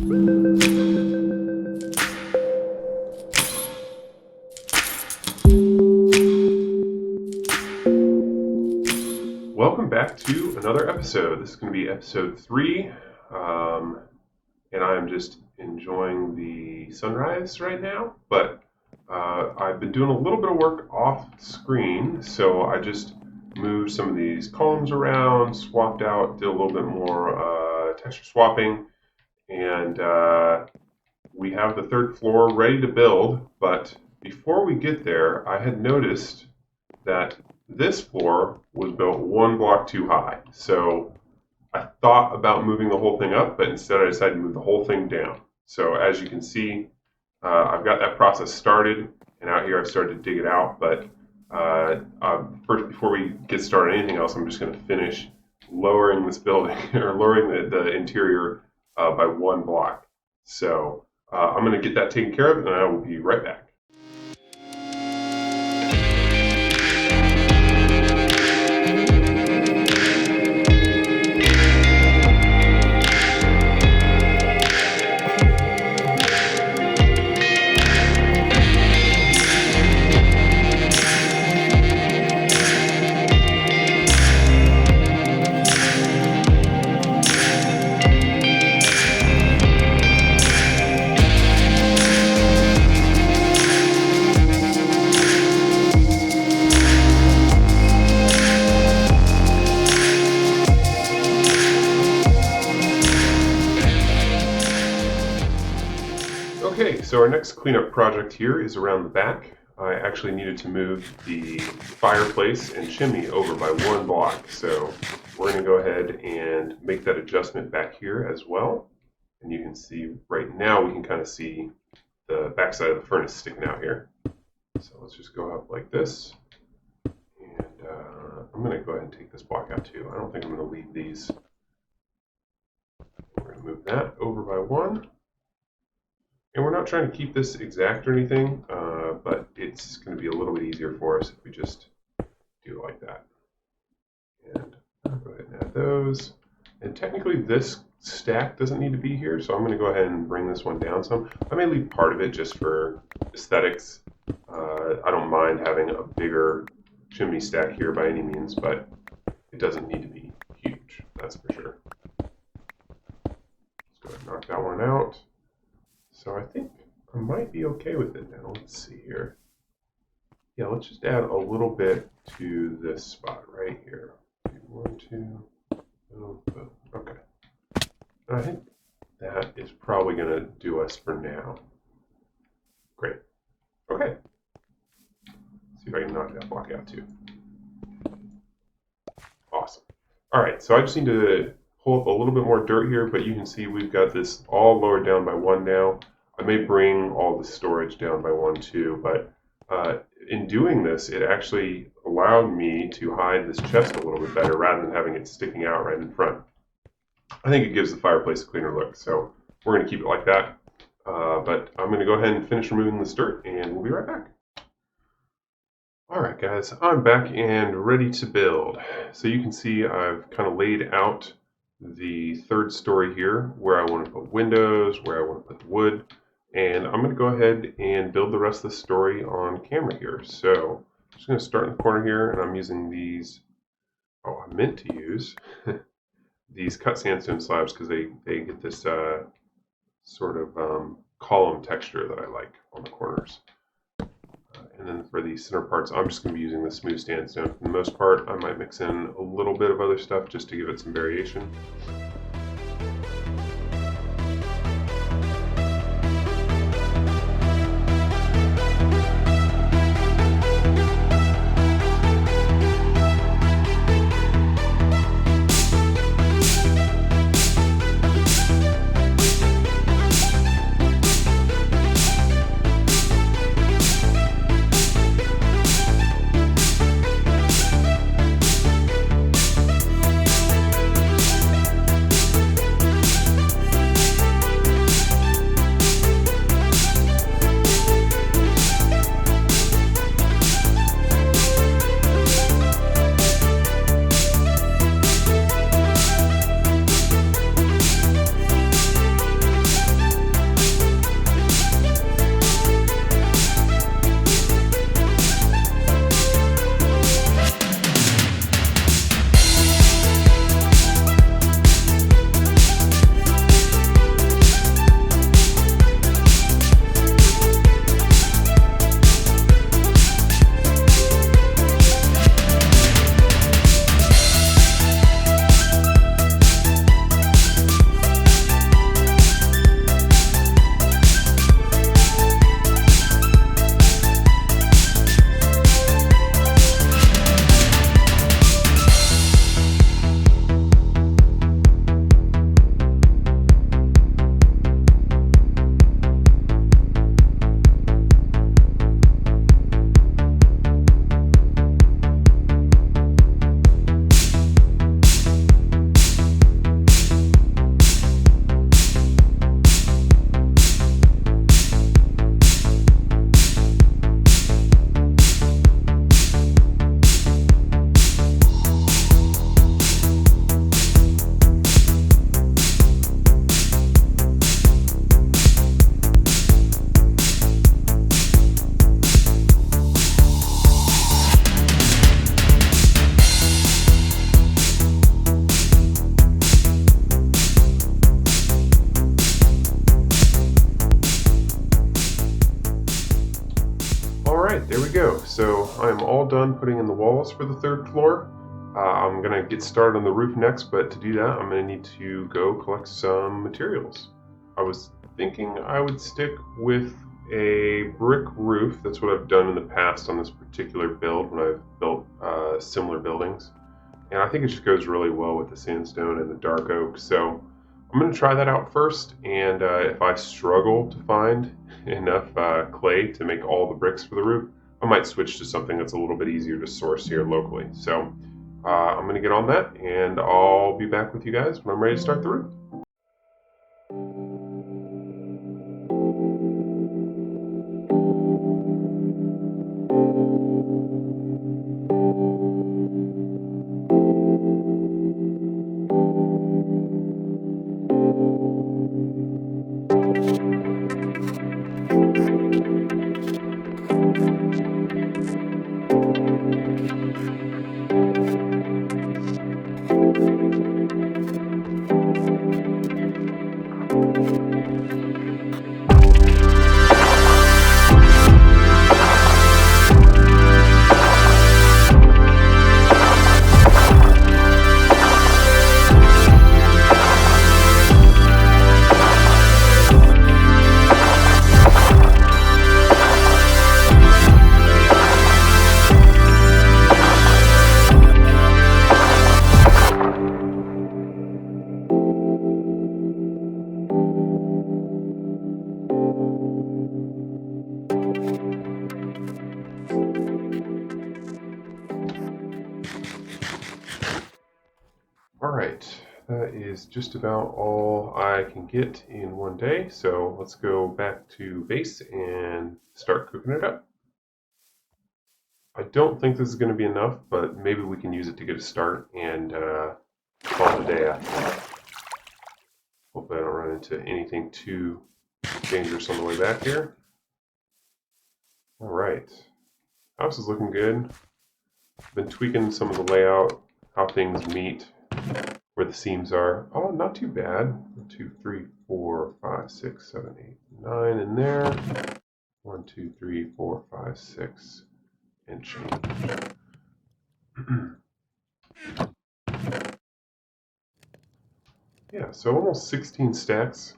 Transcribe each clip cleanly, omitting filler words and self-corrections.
Welcome back to another episode. This is going to be episode 3, and I'm just enjoying the sunrise right now, but I've been doing a little bit of work off screen, so I just moved some of these columns around, swapped out, did a little bit more texture swapping, and we have the 3rd floor ready to build. But before we get there, I had noticed that this floor was built 1 block too high. So I thought about moving the whole thing up, but instead I decided to move the whole thing down. So as you can see, I've got that process started, and out here I've started to dig it out. But first, before we get started anything else, I'm just going to finish lowering this building, or lowering the interior by 1 block. So I'm going to get that taken care of, and I will be right back. Okay, so our next cleanup project here is around the back. I actually needed to move the fireplace and chimney over by 1 block, so we're going to go ahead and make that adjustment back here as well. And you can see right now we can kind of see the backside of the furnace sticking out here. So let's just go up like this, and I'm going to go ahead and take this block out too. I don't think I'm going to leave these. We're going to move that over by 1. And we're not trying to keep this exact or anything, but it's going to be a little bit easier for us if we just do it like that. And I'll go ahead and add those. And technically this stack doesn't need to be here, so I'm going to go ahead and bring this one down some. I may leave part of it just for aesthetics. I don't mind having a bigger chimney stack here by any means, but it doesn't need to be huge, that's for sure. Let's go ahead and knock that one out. So I think I might be okay with it now. Let's see here. Yeah, let's just add a little bit to this spot right here. 1, 2, boom, boom. Okay. And I think that is probably going to do us for now. Great. Okay. Let's see if I can knock that block out too. Awesome. All right, so I just need to pull up a little bit more dirt here, but you can see we've got this all lowered down by 1 now. I may bring all the storage down by 1 too, but in doing this, it actually allowed me to hide this chest a little bit better rather than having it sticking out right in front. I think it gives the fireplace a cleaner look, so we're going to keep it like that. But I'm going to go ahead and finish removing this dirt, and we'll be right back. Alright guys, I'm back and ready to build. So you can see I've kind of laid out the 3rd story here, where I want to put windows, where I want to put the wood, and I'm going to go ahead and build the rest of the story on camera here. So I'm just going to start in the corner here, and I'm using these, I meant to use these cut sandstone slabs because they get this sort of column texture that I like on the corners. And then for the center parts, I'm just going to be using the smooth sandstone. For the most part, I might mix in a little bit of other stuff just to give it some variation. so I'm all done putting in the walls for the third floor. I'm going to get started on the roof next, but to do that I'm going to need to go collect some materials. I was thinking I would stick with a brick roof. That's what I've done in the past on this particular build when I've built similar buildings. And I think it just goes really well with the sandstone and the dark oak. So I'm going to try that out first, and if I struggle to find enough clay to make all the bricks for the roof, I might switch to something that's a little bit easier to source here locally. So I'm going to get on that, and I'll be back with you guys when I'm ready to start the roof. Alright, that is just about all I can get in one day, so let's go back to base and start cooking it up. I don't think this is going to be enough, but maybe we can use it to get a start and call it a day after that. Hopefully I don't run into anything too dangerous on the way back here. Alright, house is looking good. Been tweaking some of the layout, how things meet, where the seams are. Oh, not too bad. 1, 2, 3, 4, 5, 6, 7, 8, 9 in there. 1, 2, 3, 4, 5, 6, and change. Yeah, so almost 16 stacks.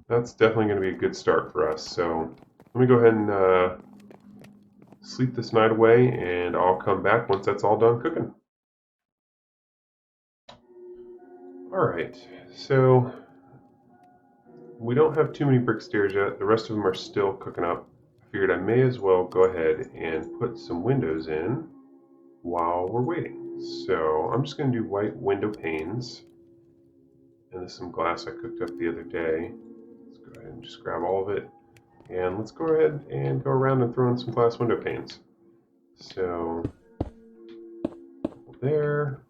That's definitely going to be a good start for us. So let me go ahead and sleep this night away, and I'll come back once that's all done cooking. Alright, so we don't have too many brick stairs yet. The rest of them are still cooking up. I figured I may as well go ahead and put some windows in while we're waiting. So I'm just going to do white window panes. And this is some glass I cooked up the other day. Let's go ahead and just grab all of it. And let's go ahead and go around and throw in some glass window panes. So there.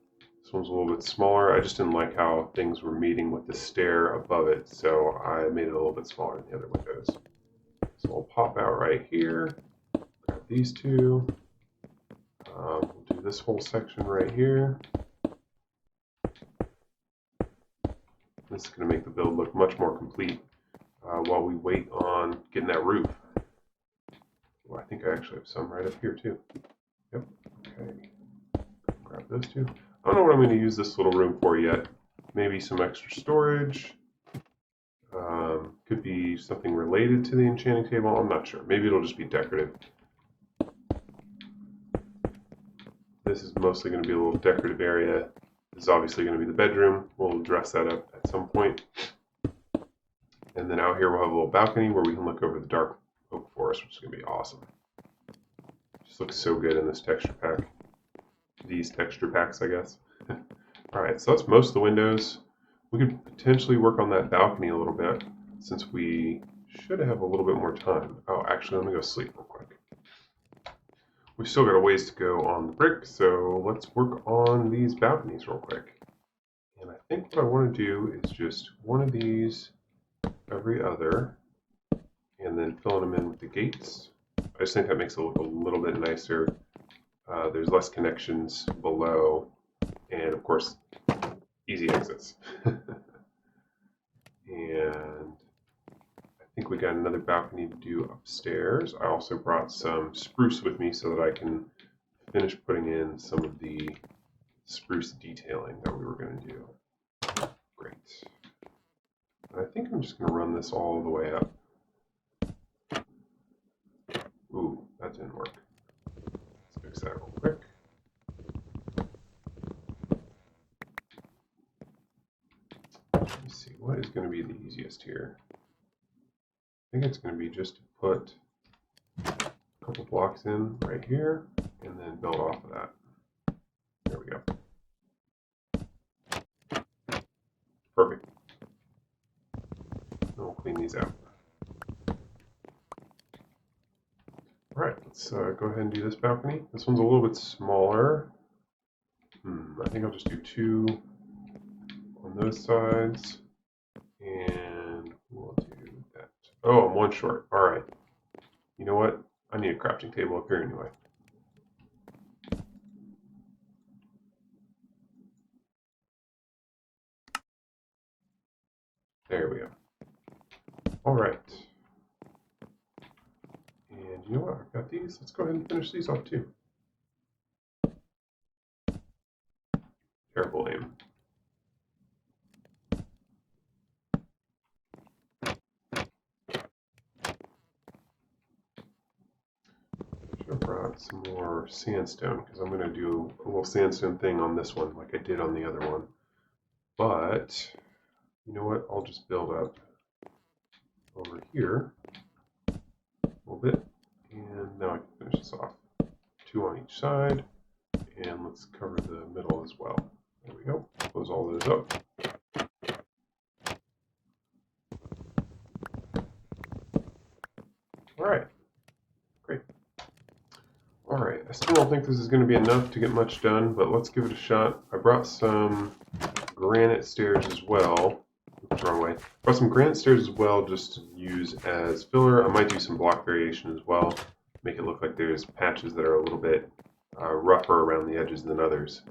This one's a little bit smaller. I just didn't like how things were meeting with the stair above it, so I made it a little bit smaller than the other windows. So we'll pop out right here. Grab these two. We'll do this whole section right here. This is going to make the build look much more complete while we wait on getting that roof. Well, I think I actually have some right up here too. Yep. Okay. Grab those two. I don't know what I'm going to use this little room for yet. Maybe some extra storage. Could be something related to the enchanting table. I'm not sure. Maybe it'll just be decorative. This is mostly going to be a little decorative area. This is obviously going to be the bedroom. We'll dress that up at some point. And then out here we'll have a little balcony where we can look over the dark oak forest, which is going to be awesome. Just looks so good in this texture pack. These texture packs, I guess. Alright, so that's most of the windows. We could potentially work on that balcony a little bit, since we should have a little bit more time. Oh, actually, let me go sleep real quick. We've still got a ways to go on the brick, so let's work on these balconies real quick. And I think what I want to do is just one of these every other, and then filling them in with the gates. I just think that makes it look a little bit nicer. There's less connections below, and of course, easy exits. And I think think we got another balcony to do upstairs. I also brought some spruce with me so that I can finish putting in some of the spruce detailing that we were going to do. Great. I think I'm just going to run this all the way up. Ooh, that didn't work. Let's fix that real quick. Let me see, what is going to be the easiest here? I think it's going to be just to put a couple blocks in right here and then build off of that. There we go. Perfect. And we'll clean these out. Alright, let's go ahead and do this balcony. This one's a little bit smaller. I think I'll just do 2 on those sides. And we'll do that. Oh, I'm 1 short. Alright. You know what? I need a crafting table up here anyway. There we go. Alright. And you know what? I've got these. Let's go ahead and finish these off too. Terrible aim. Should have brought some more sandstone because I'm going to do a little sandstone thing on this one like I did on the other one. But you know what? I'll just build up over here a little bit. And now I can finish this off. 2 on each side. And let's cover the middle as well. There we go. Close all those up. Alright. Great. Alright, I still don't think this is going to be enough to get much done, but let's give it a shot. I brought some granite stairs as well. Oops, wrong way. Brought some granite stairs as well just to use as filler. I might do some block variation as well. Make it look like there's patches that are a little bit rougher around the edges than others.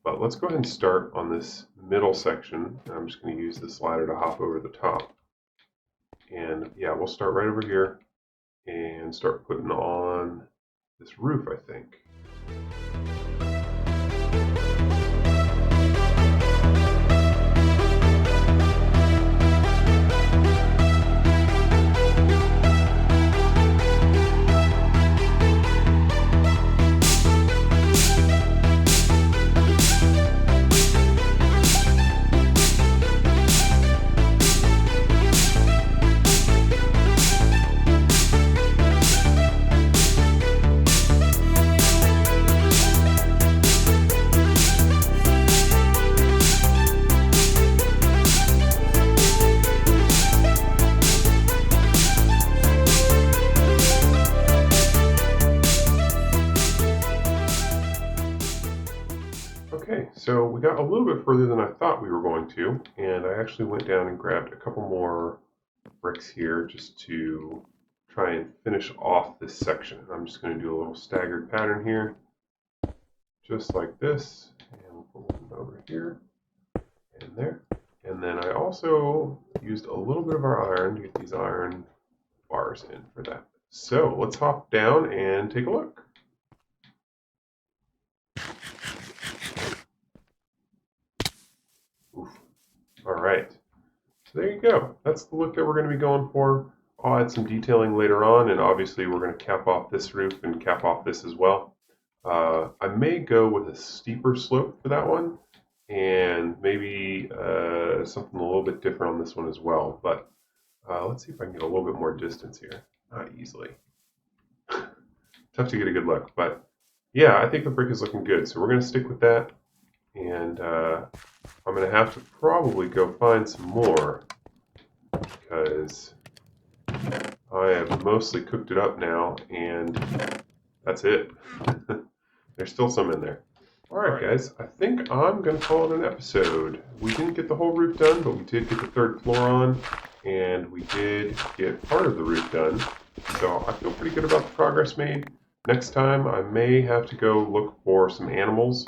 But let's go ahead and start on this middle section. I'm just going to use this ladder to hop over the top. And yeah, we'll start right over here and start putting on this roof, I think. Okay, so we got a little bit further than I thought we were going to, and I actually went down and grabbed a couple more bricks here just to try and finish off this section. I'm just going to do a little staggered pattern here, just like this, and we'll put one over here and there. And then I also used a little bit of our iron to get these iron bars in for that. So let's hop down and take a look. Alright, so there you go. That's the look that we're going to be going for. I'll add some detailing later on, and obviously we're going to cap off this roof and cap off this as well. I may go with a steeper slope for that one, and maybe something a little bit different on this one as well. But let's see if I can get a little bit more distance here. Not easily. Tough to get a good look, but yeah, I think the brick is looking good. So we're going to stick with that, and I'm going to have to probably go find some more because I have mostly cooked it up now, and that's it. There's still some in there. Alright guys, I think I'm going to call it an episode. We didn't get the whole roof done, but we did get the 3rd floor on, and we did get part of the roof done. So I feel pretty good about the progress made. Next time I may have to go look for some animals.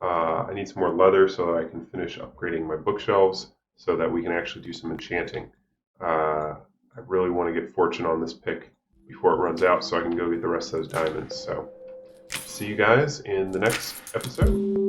I need some more leather so that I can finish upgrading my bookshelves so that we can actually do some enchanting. I I really want to get fortune on this pick before it runs out so I can go get the rest of those diamonds. So see you guys in the next episode.